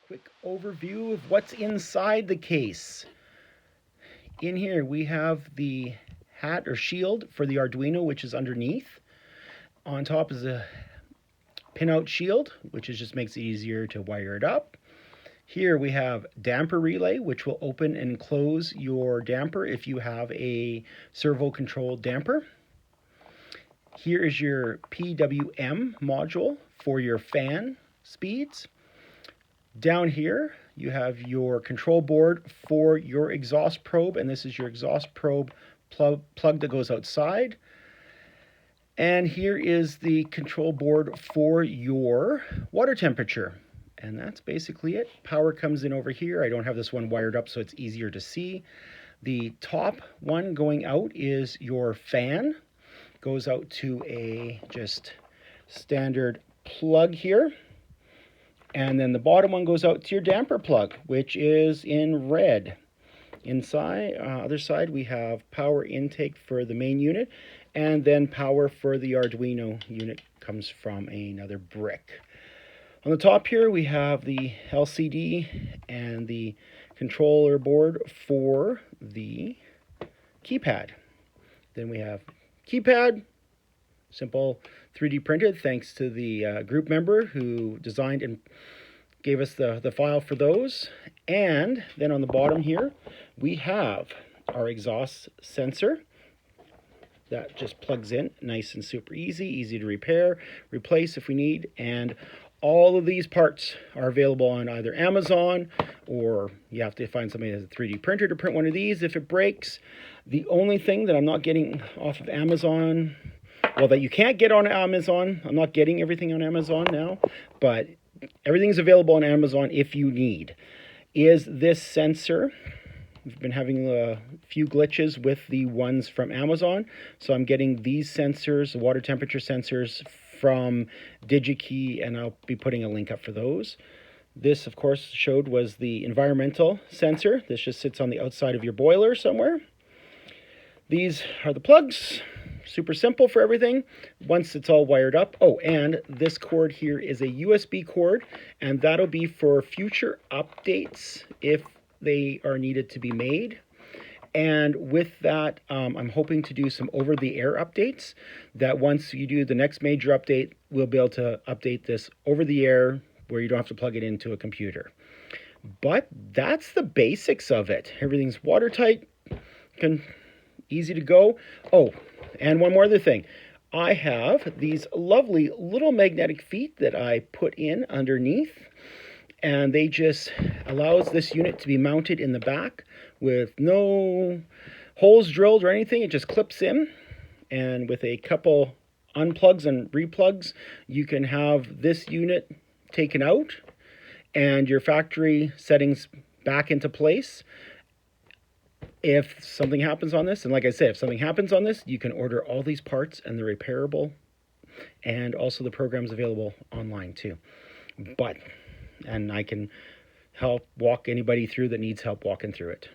Quick overview of what's inside the case. In here we have the hat or shield for the Arduino, which is underneath. On top is a pinout shield, which just makes it easier to wire it up. Here we have damper relay, which will open and close your damper if you have a servo controlled damper. Here is your PWM module for your fan speeds. Down here, you have your control board for your exhaust probe, and this is your exhaust probe plug that goes outside. And here is the control board for your water temperature. And that's basically it. Power comes in over here. I don't have this one wired up so it's easier to see. The top one going out is your fan. Goes out to a just standard plug here. And then the bottom one goes out to your damper plug, which is in red. Inside, other side, we have power intake for the main unit, and then power for the Arduino unit comes from another brick. On the top here, we have the LCD and the controller board for the keypad. Then we have keypad, simple 3D printed, thanks to the group member who designed and gave us the file for those. And then on the bottom here, we have our exhaust sensor that just plugs in, nice and super easy to repair, replace if we need. And all of these parts are available on either Amazon, or you have to find somebody that has a 3D printer to print one of these if it breaks. The only thing that I'm not getting off of Amazon, well, that you can't get on Amazon, I'm not getting everything on Amazon now, but everything's available on Amazon if you need, is this sensor. We've been having a few glitches with the ones from Amazon, so I'm getting these sensors, the water temperature sensors, from DigiKey, and I'll be putting a link up for those. This, of course, showed was the environmental sensor. This just sits on the outside of your boiler somewhere. These are the plugs. Super simple for everything once it's all wired up. Oh, and this cord here is a USB cord, and that'll be for future updates if they are needed to be made. And with that, I'm hoping to do some over-the-air updates, that once you do the next major update, we'll be able to update this over-the-air where you don't have to plug it into a computer. But that's the basics of it. Everything's watertight, easy to go. Oh, and one more other thing. I have these lovely little magnetic feet that I put in underneath, and they just allows this unit to be mounted in the back with no holes drilled or anything. It just clips in, and with a couple unplugs and replugs, you can have this unit taken out and your factory settings back into place. If something happens on this, and like I said, if something happens on this, you can order all these parts and they're repairable, and also the program's available online too. And I can help walk anybody through that needs help walking through it.